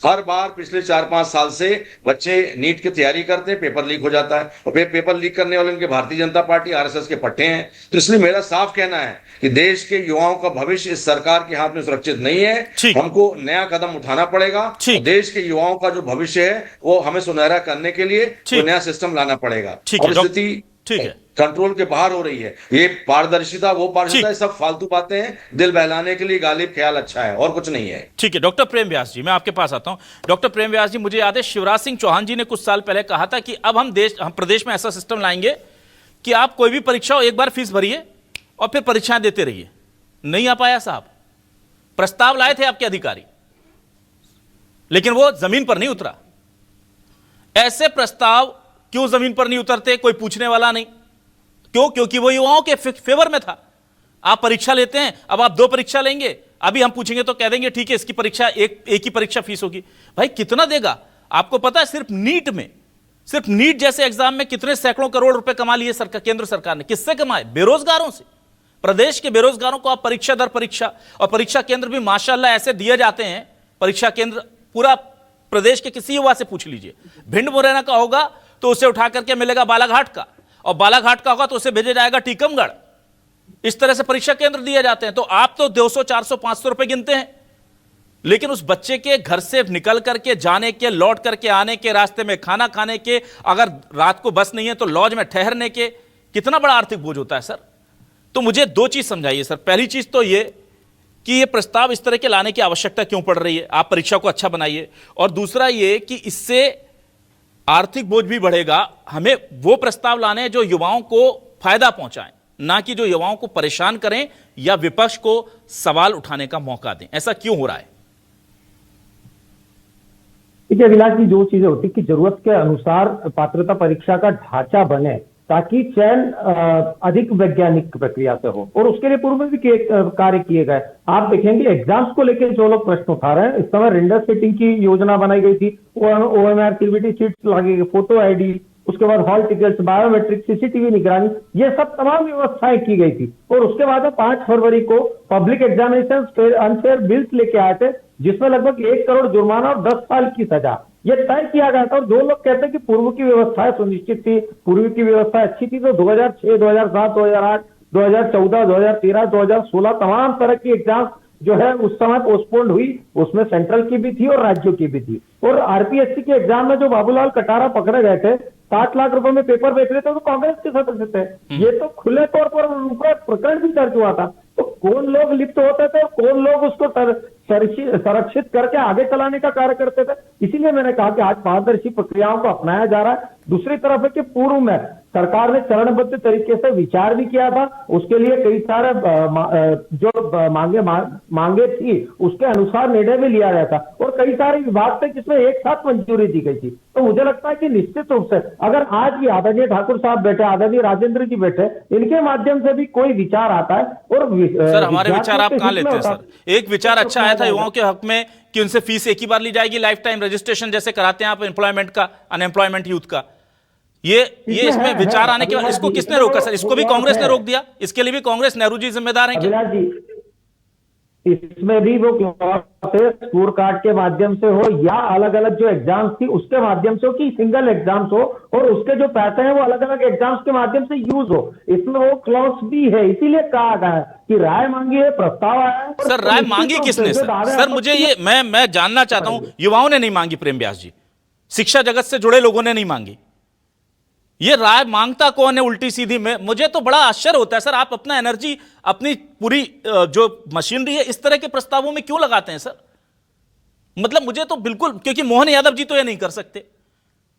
हर बार पिछले 4-5 साल से बच्चे नीट की तैयारी करते हैं, पेपर लीक हो जाता है, और फिर पेपर लीक करने वाले उनके भारतीय जनता पार्टी, RSS के पट्टे हैं। तो इसलिए मेरा साफ कहना है कि देश के युवाओं का भविष्य इस सरकार के हाथ में सुरक्षित नहीं है। हमको नया कदम उठाना पड़ेगा। देश के युवाओं का जो भविष्य है वो हमें सुनहरा करने के लिए नया सिस्टम लाना पड़ेगा। और स्थिति ठीक है, कंट्रोल के बाहर हो रही है। ये पारदर्शिता, वो पारदर्शिता, सब फालतू बातें हैं, दिल बहलाने के लिए गालिब ख्याल अच्छा है, और कुछ नहीं है। ठीक है, डॉक्टर प्रेम व्यास जी, मैं आपके पास आता हूं। डॉक्टर प्रेम व्यास जी, मुझे याद है शिवराज सिंह चौहान जी ने कुछ साल पहले कहा था कि अब हम प्रदेश में ऐसा सिस्टम लाएंगे कि आप कोई भी परीक्षा हो, एक बार फीस भरिए और फिर परीक्षाएं देते रहिए। नहीं आ पाया साहब। प्रस्ताव लाए थे आपके अधिकारी, लेकिन वो जमीन पर नहीं उतरा। ऐसे प्रस्ताव क्यों जमीन पर नहीं उतरते, कोई पूछने वाला नहीं। क्यों? क्योंकि वो युवाओं के फेवर में था। आप परीक्षा लेते हैं, अब आप 2 परीक्षा लेंगे, अभी हम पूछेंगे तो कह देंगे ठीक है इसकी परीक्षा एक ही परीक्षा फीस होगी। भाई कितना देगा? आपको पता है सिर्फ नीट में, सिर्फ नीट जैसे एग्जाम में कितने सैकड़ों करोड़ रुपए कमा लिए केंद्र सरकार ने। किससे कमाए? बेरोजगारों से। प्रदेश के बेरोजगारों को आप परीक्षा दर परीक्षा, और परीक्षा केंद्र भी माशाल्लाह ऐसे दिए जाते हैं। परीक्षा केंद्र पूरा प्रदेश के किसी युवा से पूछ लीजिए, भिंड मुरैना का होगा तो उसे उठा करके मिलेगा बालाघाट का, और बालाघाट का होगा तो उसे भेजा जाएगा टीकमगढ़। इस तरह से परीक्षा केंद्र दिए जाते हैं। तो आप तो 200, 400, 500 रुपए गिनते हैं, लेकिन उस बच्चे के घर से निकल करके जाने के, लौट करके आने के, रास्ते में खाना खाने के, अगर रात को बस नहीं है तो लॉज में ठहरने के, कितना बड़ा आर्थिक बोझ होता है सर। तो मुझे 2 चीज समझाइए सर। पहली चीज तो ये कि ये प्रस्ताव इस तरह के लाने की आवश्यकता क्यों पड़ रही है, आप परीक्षा को अच्छा बनाइए। और दूसरा ये कि इससे आर्थिक बोझ भी बढ़ेगा। हमें वो प्रस्ताव लाने हैं जो युवाओं को फायदा पहुंचाएं, ना कि जो युवाओं को परेशान करें या विपक्ष को सवाल उठाने का मौका दें। ऐसा क्यों हो रहा है? देखिए अभिलाष जी, जो चीजें होती कि जरूरत के अनुसार पात्रता परीक्षा का ढांचा बने ताकि चयन अधिक वैज्ञानिक प्रक्रिया से हो, और उसके लिए पूर्व में भी कार्य किए गए। आप देखेंगे एग्जाम्स को लेकर जो लोग प्रश्न उठा रहे हैं, इस समय रेंडर फिटिंग की योजना बनाई गई थी, OMR एक्टिविटी शीट्स लगे, फोटो ID, उसके बाद हॉल टिकट्स, बायोमेट्रिक, CCTV निगरानी, ये सब तमाम व्यवस्थाएं की गई थी। और उसके बाद 5 फरवरी को पब्लिक एग्जामिनेशन अनफेयर बिल्स लेके आए थे, जिसमें लगभग 1 करोड़ जुर्माना और 10 साल की सजा ये तय किया गया था। और जो लोग कहते हैं कि पूर्व की व्यवस्थाएं सुनिश्चित थी, पूर्व की व्यवस्था अच्छी थी, तो 2006, 2007, 2008, 2014, 2013, 2016 तमाम तरह की एग्जाम जो है उस समय पोस्टपोन्ड हुई, उसमें सेंट्रल की भी थी और राज्यों की भी थी। और RPSC के एग्जाम में जो बाबूलाल कटारा पकड़े गए थे, 7 लाख रुपए में पेपर बेच रहे थे, तो कांग्रेस के सदस्य थे। ये तो खुले तौर पर उनका प्रकरण भी दर्ज हुआ था। तो कौन लोग लिप्त होते थे और कौन लोग उसको संरक्षित करके आगे चलाने का कार्य करते थे। इसीलिए मैंने कहा कि आज पारदर्शी प्रक्रियाओं को अपनाया जा रहा है। दूसरी तरफ है कि पूर्व में सरकार ने चरणबद्ध तरीके से विचार भी किया था, उसके लिए कई सारे जो मांगे थी उसके अनुसार निर्णय भी लिया गया था, और कई सारे विभाग थे जिसमें एक साथ मंजूरी दी गई थी। तो मुझे लगता है कि निश्चित रूप से अगर आज भी आदरणीय ठाकुर साहब बैठे, आदरणीय राजेंद्र जी बैठे, इनके माध्यम से भी कोई विचार आता है। और सर हमारे विचार आप कहां लेते हैं सर? एक विचार अच्छा आया था युवाओं के हक में कि उनसे फीस एक ही बार ली जाएगी, लाइफ टाइम रजिस्ट्रेशन जैसे कराते हैं आप एम्प्लॉयमेंट का, अनएम्प्लॉयमेंट यूथ का। ये इसमें विचार आने के बाद इसको किसने रोका सर? इसको भी कांग्रेस ने रोक दिया। इसके लिए भी कांग्रेस, नेहरू जी जिम्मेदार हैं क्या? इसमें भी वो स्कोर कार्ड के माध्यम से हो या अलग अलग जो एग्जाम्स थी उसके माध्यम से हो, कि सिंगल एग्जाम्स हो और उसके जो पैसे हैं वो अलग अलग एग्जाम्स के माध्यम से यूज हो, इसमें वो क्लॉज भी है। इसीलिए कहा गया है कि राय मांगी है, प्रस्ताव आया है। सर राय मांगी किसने सर मुझे ये मैं जानना चाहता हूं। युवाओं ने नहीं मांगी प्रेम व्यास जी, शिक्षा जगत से जुड़े लोगों ने नहीं मांगी। ये राय मांगता कौन है उल्टी सीधी में? मुझे तो बड़ा आश्चर्य होता है सर, आप अपना एनर्जी, अपनी पूरी जो मशीनरी है इस तरह के प्रस्तावों में क्यों लगाते हैं सर? मतलब मुझे तो बिल्कुल, क्योंकि मोहन यादव जी तो ये नहीं कर सकते,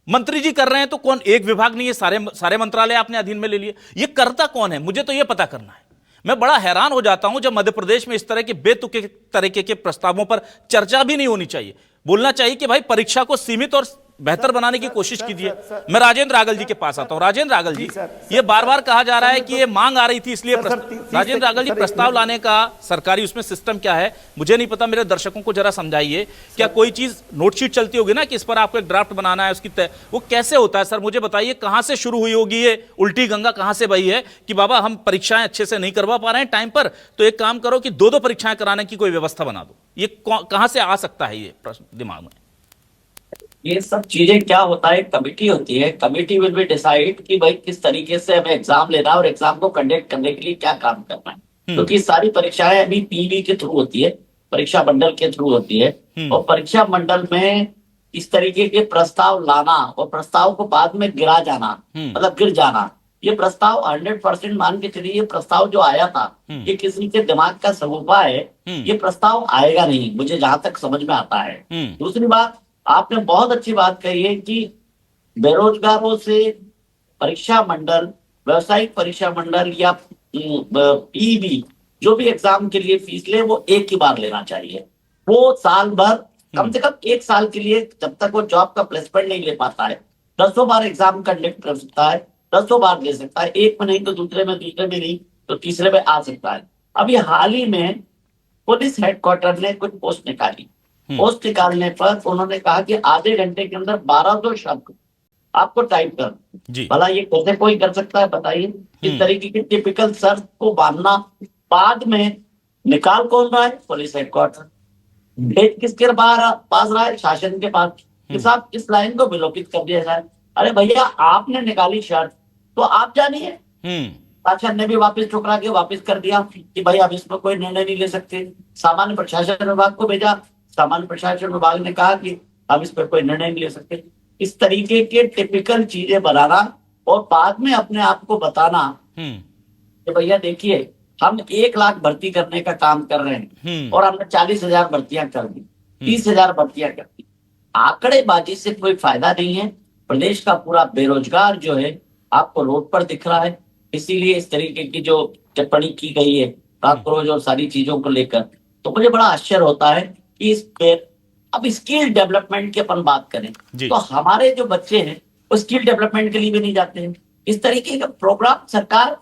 मंत्री जी कर रहे हैं, तो कौन? एक विभाग नहीं है, सारे मंत्रालय आपने अधीन में ले लिए। ये करता कौन है? मुझे तो ये पता करना है। मैं बड़ा हैरान हो जाता हूं जब मध्य प्रदेश में इस तरह के बेतुके तरीके के प्रस्तावों पर चर्चा भी नहीं होनी चाहिए। बोलना चाहिए कि भाई परीक्षा को सीमित और बेहतर बनाने की कोशिश कीजिए। मैं राजेंद्र रागल जी के पास आता हूं। राजेंद्र रागल जी, ये बार बार कहा जा रहा है कि ये मांग आ रही थी इसलिए राजेंद्र रागल जी, प्रस्ताव लाने का सरकारी उसमें सिस्टम क्या है मुझे नहीं पता, मेरे दर्शकों को जरा समझाइए। क्या कोई चीज नोटशीट चलती होगी ना कि इस पर आपको एक ड्राफ्ट बनाना है, उसकी तय वो कैसे होता है सर? मुझे बताइए कहां से शुरू हुई होगी ये उल्टी गंगा, कहां से बही है कि बाबा हम परीक्षाएं अच्छे से नहीं करवा पा रहे हैं टाइम पर, तो एक काम करो कि 2-2 परीक्षाएं कराने की कोई व्यवस्था बना दो। ये कहां से आ सकता है ये प्रश्न दिमाग में? ये सब चीजें क्या होता है, कमेटी होती है, कमेटी विल बी डिसाइड कि भाई किस तरीके से हमें एग्जाम लेना है और एग्जाम को कंडक्ट करने के लिए क्या काम करना है। क्योंकि सारी परीक्षाएं अभी PV के थ्रू होती है, परीक्षा मंडल के थ्रू होती है, और परीक्षा मंडल में इस तरीके के प्रस्ताव लाना और प्रस्ताव को बाद में गिरा जाना, मतलब गिर जाना, ये प्रस्ताव 100% मान के चलिए, ये प्रस्ताव जो आया था ये किसी के दिमाग का सगुफा है, ये प्रस्ताव आएगा नहीं, मुझे जहां तक समझ में आता है। दूसरी बात, आपने बहुत अच्छी बात कही है कि बेरोजगारों से परीक्षा मंडल, व्यावसायिक परीक्षा मंडल या PV जो भी एग्जाम के लिए फीस ले वो एक ही बार लेना चाहिए। वो साल भर कम से कम 1 साल के लिए, जब तक वो जॉब का प्लेसमेंट नहीं ले पाता है, 10 बार एग्जाम कंडक्ट कर सकता है, 10 बार दे सकता है, एक में नहीं तो दूसरे में, दूसरे में नहीं तो तीसरे में आ सकता है। अभी हाल ही में पुलिस हेडक्वार्टर ने कुछ पोस्ट निकाली। पोस्ट निकालने पर उन्होंने कहा कि आधे घंटे के अंदर 1200 शब्द आपको टाइप कर। भला ये कैसे कोई कर सकता है बताइए? इस तरीके की टिपिकल सर को बांधना, बाद में निकाल कौन रहा है? Police headquarter. भेज किसके पास रहा है? शासन के पास कि साहब इस लाइन को विलोपित कर दिया जाए। अरे भैया, आपने निकाली शर्त तो आप जानिए। शासन ने भी वापस ठुकरा के वापस कर दिया कि भाई अब इसमें कोई निर्णय नहीं ले सकते। सामान्य प्रशासन विभाग को भेजा, सामान्य प्रशासन विभाग ने कहा कि हम इस पर कोई निर्णय नहीं ले सकते। इस तरीके के टिपिकल चीजें बनाना और बाद में अपने आप को बताना कि भैया देखिए हम 1 लाख भर्ती करने का काम कर रहे हैं और हमने 40,000 भर्तियां कर दी, 30,000 भर्तियां कर दी। आंकड़ेबाजी से कोई फायदा नहीं है। प्रदेश का पूरा बेरोजगार जो है आपको रोड पर दिख रहा है। इसीलिए इस तरीके की जो टिप्पणी की गई है काकरोच और सारी चीजों को लेकर, तो मुझे बड़ा आश्चर्य होता है कि इस पर अब स्किल डेवलपमेंट की अपन बात करें तो हमारे जो बच्चे हैं वो स्किल डेवलपमेंट के लिए भी नहीं जाते हैं। इस तरीके का प्रोग्राम सरकार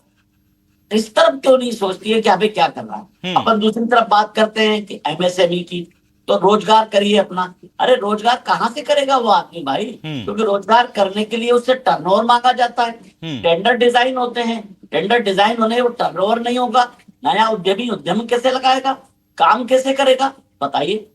इस तरफ क्यों नहीं सोचती है कि अभी क्या कर रहा है? अपन दूसरी तरफ बात करते हैं कि एमएसएमई की, तो रोजगार करिए अपना। अरे रोजगार कहाँ से करेगा वो आदमी भाई? क्योंकि रोजगार करने के लिए उससे टर्नओवर मांगा जाता है। टेंडर डिजाइन होते हैं, टेंडर डिजाइन होने वो टर्नओवर नहीं होगा। नया उद्यमी उद्यम कैसे लगाएगा? काम कैसे करेगा? बताइए।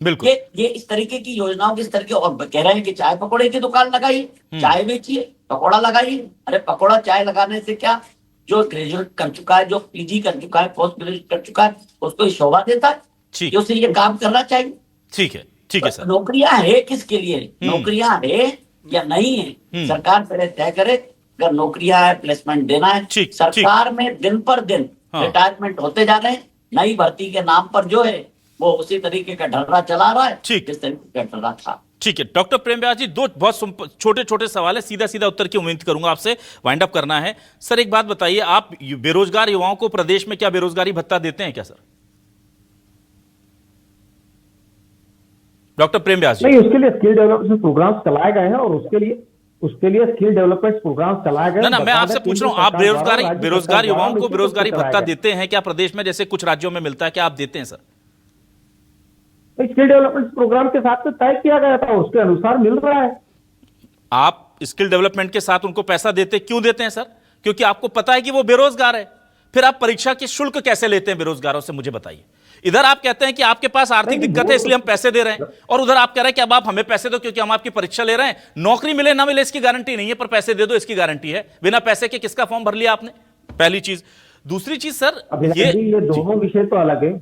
बिल्कुल ये इस तरीके की योजनाओं की, इस तरीके, और कह रहे हैं कि चाय पकौड़े की दुकान लगाइए, चाय बेचिए, पकौड़ा लगाइए। अरे पकौड़ा चाय लगाने से क्या, जो ग्रेजुएट कर चुका है, जो पीजी कर चुका है, पोस्ट ग्रेजुएट कर चुका है, उसको शोभा देता है कि उसे ये काम करना चाहिए। ठीक है सर। नौकरियां है किसके लिए? नौकरियां है या नहीं है? सरकार पहले तय करे। अगर नौकरियां है, प्लेसमेंट देना है। सरकार में दिन पर दिन रिटायरमेंट होते जा रहे हैं। नई भर्ती के नाम पर जो है वो उसी तरीके का ढर्रा चला रहा है जिस तरीके का ढर्रा था। ठीक है डॉक्टर प्रेम व्यास जी, 2 बहुत छोटे छोटे सवाल है, सीधा सीधा उत्तर की उम्मीद करूंगा आपसे, वाइंड अप करना है। सर एक बात बताइए, आप बेरोजगार युवाओं को प्रदेश में क्या बेरोजगारी भत्ता देते हैं क्या सर? डॉक्टर प्रेम व्यास जी। नहीं, उसके लिए स्किल डेवलपमेंट प्रोग्राम चलाए गए हैं और उसके लिए स्किल डेवलपमेंट प्रोग्राम चलाए गए। ना मैं आपसे पूछ रहा हूं, आप बेरोजगार युवाओं को बेरोजगारी भत्ता देते हैं क्या प्रदेश में, जैसे कुछ राज्यों में मिलता है, क्या आप देते हैं सर? स्किल डेवलपमेंट प्रोग्राम के साथ तो तय किया गया था, उसके अनुसार मिल रहा है। आप स्किल डेवलपमेंट के साथ उनको पैसा देते, क्यों देते हैं सर? क्योंकि आपको पता है कि वो बेरोजगार है। फिर आप परीक्षा के शुल्क कैसे लेते हैं बेरोजगारों से, मुझे बताइए। इधर आप कहते हैं कि आपके पास आर्थिक दिक्कत है इसलिए हम पैसे दे रहे हैं, और उधर आप कह रहे हैं कि अब आप हमें पैसे दो क्योंकि हम आपकी परीक्षा ले रहे हैं। नौकरी मिले ना मिले इसकी गारंटी नहीं है, पर पैसे दे दो इसकी गारंटी है। बिना पैसे के किसका फॉर्म भर लिया आपने? पहली चीज। दूसरी चीज सर, ये दोनों विषय तो अलग है।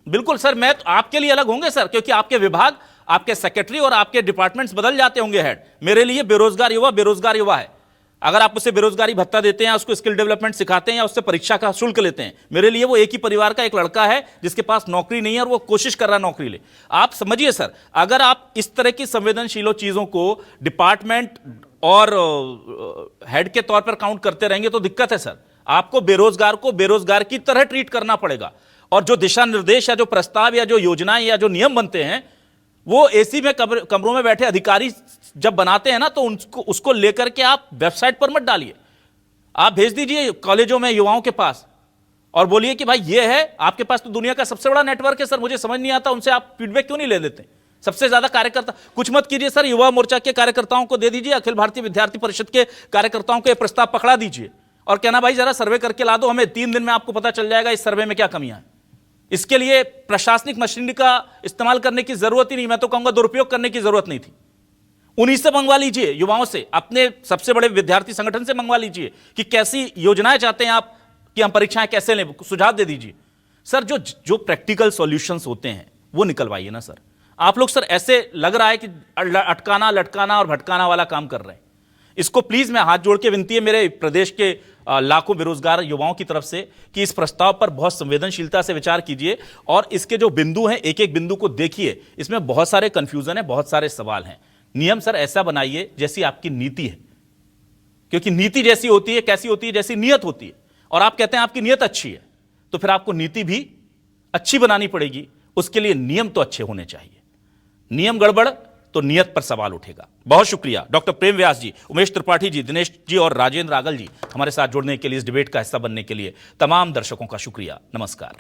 बिल्कुल सर, मैं तो आपके लिए अलग होंगे सर, क्योंकि आपके विभाग, आपके सेक्रेटरी और आपके डिपार्टमेंट्स बदल जाते होंगे हेड। मेरे लिए बेरोजगार युवा है। अगर आप उसे बेरोजगारी भत्ता देते हैं, उसको स्किल डेवलपमेंट सिखाते हैं या उससे परीक्षा का शुल्क लेते हैं, मेरे लिए वो एक ही परिवार का एक लड़का है जिसके पास नौकरी नहीं है और वो कोशिश कर रहा है नौकरी ले। आप समझिए सर, अगर आप इस तरह की संवेदनशील चीजों को डिपार्टमेंट और हेड के तौर पर काउंट करते रहेंगे तो दिक्कत है सर। आपको बेरोजगार को बेरोजगार की तरह ट्रीट करना पड़ेगा, और जो दिशा निर्देश या जो प्रस्ताव या जो योजनाएं या जो नियम बनते हैं वो एसी में कमरों में बैठे अधिकारी जब बनाते हैं ना, तो उसको लेकर के आप वेबसाइट पर मत डालिए। आप भेज दीजिए कॉलेजों में युवाओं के पास और बोलिए कि भाई ये है, आपके पास तो दुनिया का सबसे बड़ा नेटवर्क है सर। मुझे समझ नहीं आता उनसे आप फीडबैक क्यों नहीं ले देते? सबसे ज्यादा कार्यकर्ता, कुछ मत कीजिए सर, युवा मोर्चा के कार्यकर्ताओं को दे दीजिए, अखिल भारतीय विद्यार्थी परिषद के कार्यकर्ताओं को यह प्रस्ताव पकड़ा दीजिए और कहना भाई जरा सर्वे करके ला दो हमें, 3 दिन में आपको पता चल जाएगा इस सर्वे में क्या कमियां हैं। इसके लिए प्रशासनिक मशीनरी का इस्तेमाल करने की जरूरत ही नहीं, मैं तो कहूंगा दुरुपयोग करने की जरूरत नहीं थी। उन्हीं से मंगवा लीजिए, युवाओं से, अपने सबसे बड़े विद्यार्थी संगठन से मंगवा लीजिए कि कैसी योजनाएं चाहते हैं आप कि हम परीक्षाएं कैसे लें, सुझाव दे दीजिए सर। जो प्रैक्टिकल सॉल्यूशंस होते हैं वो निकलवाइए ना सर। आप लोग सर ऐसे लग रहा है कि अटकाना लटकाना और भटकाना वाला काम कर रहे हैं। इसको प्लीज मैं हाथ जोड़ के विनती है मेरे प्रदेश के लाखों बेरोजगार युवाओं की तरफ से कि इस प्रस्ताव पर बहुत संवेदनशीलता से विचार कीजिए और इसके जो बिंदु हैं एक एक बिंदु को देखिए। इसमें बहुत सारे कंफ्यूजन है, बहुत सारे सवाल हैं। नियम सर ऐसा बनाइए जैसी आपकी नीति है, क्योंकि नीति जैसी होती है, कैसी होती है? जैसी नियत होती है। और आप कहते हैं आपकी नियत अच्छी है, तो फिर आपको नीति भी अच्छी बनानी पड़ेगी। उसके लिए नियम तो अच्छे होने चाहिए। नियम गड़बड़ तो नियत पर सवाल उठेगा। बहुत शुक्रिया डॉक्टर प्रेम व्यास जी, उमेश त्रिपाठी जी, दिनेश जी और राजेंद्र रागल जी हमारे साथ जुड़ने के लिए, इस डिबेट का हिस्सा बनने के लिए। तमाम दर्शकों का शुक्रिया। नमस्कार।